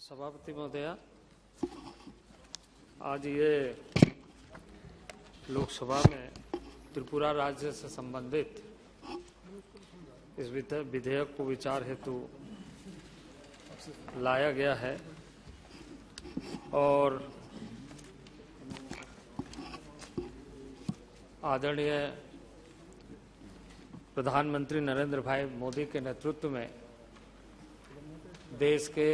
सभापति महोदय, आज ये लोकसभा में त्रिपुरा राज्य से संबंधित इस विधेयक को विचार हेतु लाया गया है और आदरणीय प्रधानमंत्री नरेंद्र भाई मोदी के नेतृत्व में देश के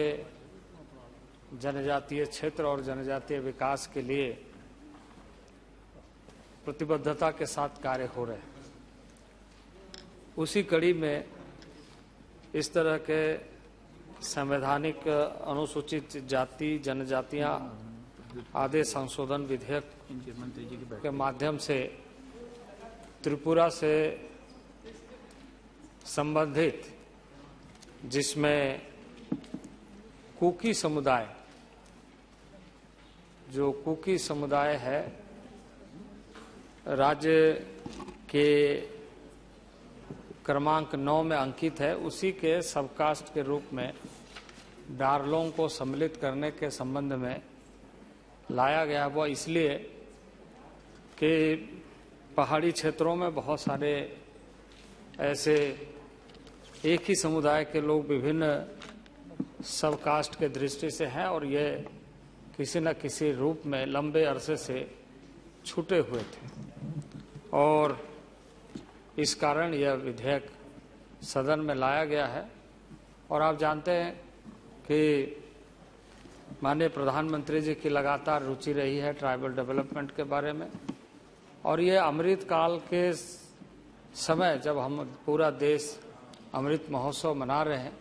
जनजातीय क्षेत्र और जनजातीय विकास के लिए प्रतिबद्धता के साथ कार्य हो रहे हैं। उसी कड़ी में इस तरह के संवैधानिक अनुसूचित जाति जनजातियां आदि संशोधन विधेयक के माध्यम से त्रिपुरा से संबंधित, जिसमें कुकी समुदाय, जो कुकी समुदाय है, राज्य के क्रमांक 9 में अंकित है, उसी के सबकास्ट के रूप में डारलोंग को सम्मिलित करने के संबंध में लाया गया। वह इसलिए कि पहाड़ी क्षेत्रों में बहुत सारे ऐसे एक ही समुदाय के लोग विभिन्न सबकास्ट के दृष्टि से हैं और ये किसी न किसी रूप में लंबे अरसे से छूटे हुए थे और इस कारण यह विधेयक सदन में लाया गया है। और आप जानते हैं कि माननीय प्रधानमंत्री जी की लगातार रुचि रही है ट्राइबल डेवलपमेंट के बारे में, और ये अमृत काल के समय जब हम पूरा देश अमृत महोत्सव मना रहे हैं,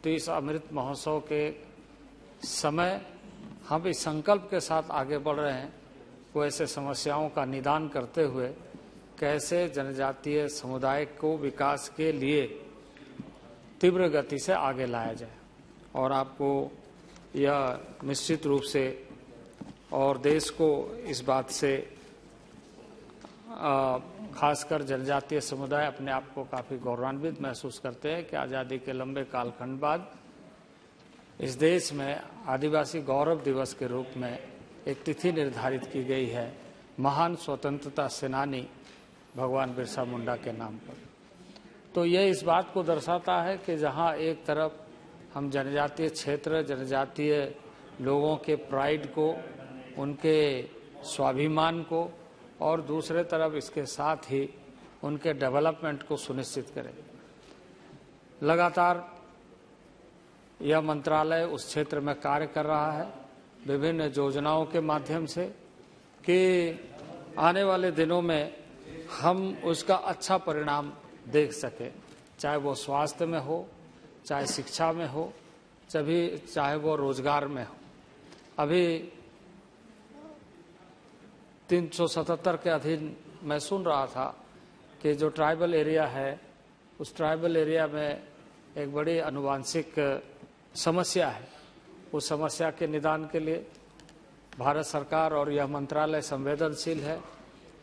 तो इस अमृत महोत्सव के समय हम इस संकल्प के साथ आगे बढ़ रहे हैं वो ऐसे समस्याओं का निदान करते हुए कैसे जनजातीय समुदाय को विकास के लिए तीव्र गति से आगे लाया जाए। और आपको यह निश्चित रूप से और देश को इस बात से खासकर जनजातीय समुदाय अपने आप को काफ़ी गौरवान्वित महसूस करते हैं कि आज़ादी के लंबे कालखंड बाद इस देश में आदिवासी गौरव दिवस के रूप में एक तिथि निर्धारित की गई है महान स्वतंत्रता सेनानी भगवान बिरसा मुंडा के नाम पर। तो यह इस बात को दर्शाता है कि जहां एक तरफ हम जनजातीय क्षेत्र, जनजातीय लोगों के प्राइड को, उनके स्वाभिमान को, और दूसरे तरफ इसके साथ ही उनके डेवलपमेंट को सुनिश्चित करें। लगातार यह मंत्रालय उस क्षेत्र में कार्य कर रहा है विभिन्न योजनाओं के माध्यम से कि आने वाले दिनों में हम उसका अच्छा परिणाम देख सकें, चाहे वो स्वास्थ्य में हो, चाहे शिक्षा में हो, चाहे वो रोजगार में हो। अभी 377 के अधीन मैं सुन रहा था कि जो ट्राइबल एरिया है, उस ट्राइबल एरिया में एक बड़ी आनुवांशिक समस्या है। उस समस्या के निदान के लिए भारत सरकार और यह मंत्रालय संवेदनशील है।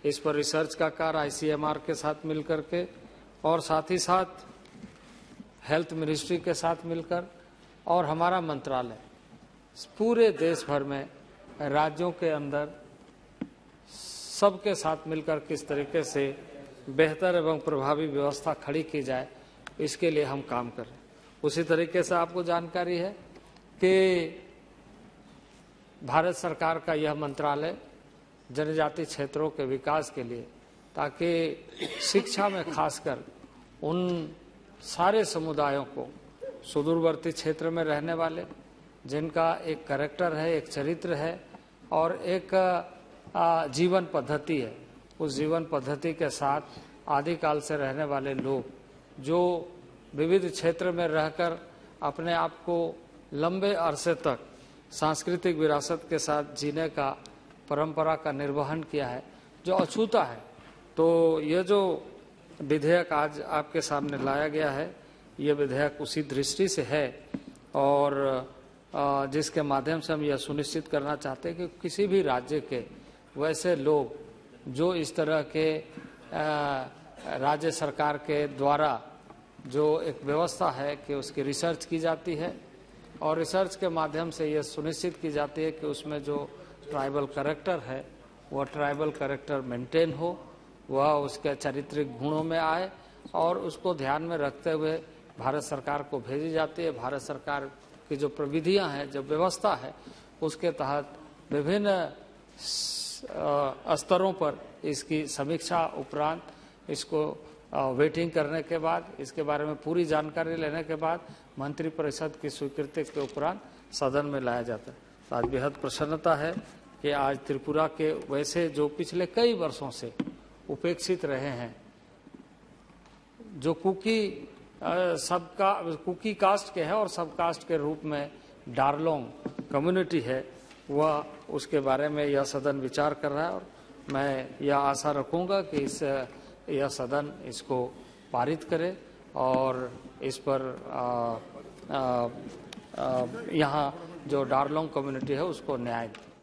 इस पर रिसर्च का कार्य ICMR के साथ मिलकर के और साथ ही साथ हेल्थ मिनिस्ट्री के साथ मिलकर और हमारा मंत्रालय पूरे देश भर में राज्यों के अंदर सबके साथ मिलकर किस तरीके से बेहतर एवं प्रभावी व्यवस्था खड़ी की जाए, इसके लिए हम काम कर रहे हैं। उसी तरीके से आपको जानकारी है कि भारत सरकार का यह मंत्रालय जनजातीय क्षेत्रों के विकास के लिए, ताकि शिक्षा में खासकर उन सारे समुदायों को, सुदूरवर्ती क्षेत्र में रहने वाले जिनका एक कैरेक्टर है, एक चरित्र है और एक जीवन पद्धति है, उस जीवन पद्धति के साथ आदिकाल से रहने वाले लोग जो विविध क्षेत्र में रहकर अपने आप को लंबे अरसे तक सांस्कृतिक विरासत के साथ जीने का परंपरा का निर्वहन किया है, जो अछूता है। तो यह जो विधेयक आज आपके सामने लाया गया है, ये विधेयक उसी दृष्टि से है और जिसके माध्यम से हम यह सुनिश्चित करना चाहते हैं कि किसी भी राज्य के वैसे लोग जो इस तरह के राज्य सरकार के द्वारा जो एक व्यवस्था है कि उसकी रिसर्च की जाती है और रिसर्च के माध्यम से ये सुनिश्चित की जाती है कि उसमें जो ट्राइबल कैरेक्टर है वह ट्राइबल कैरेक्टर मेंटेन हो, वह उसके चारित्रिक गुणों में आए, और उसको ध्यान में रखते हुए भारत सरकार को भेजी जाती है। भारत सरकार की जो प्रविधियां हैं, जो व्यवस्था है, उसके तहत विभिन्न स्तरों पर इसकी समीक्षा उपरांत इसको वेटिंग करने के बाद, इसके बारे में पूरी जानकारी लेने के बाद मंत्रिपरिषद की स्वीकृति के उपरांत सदन में लाया जाता है। तो आज बेहद प्रसन्नता है कि आज त्रिपुरा के वैसे जो पिछले कई वर्षों से उपेक्षित रहे हैं, जो कुकी कास्ट के है और सब कास्ट के रूप में डारलोंग कम्युनिटी है, वह उसके बारे में यह सदन विचार कर रहा है। और मैं यह आशा रखूंगा कि यह सदन इसको पारित करे और इस पर यहाँ जो डारलोंग कम्युनिटी है उसको न्याय दे।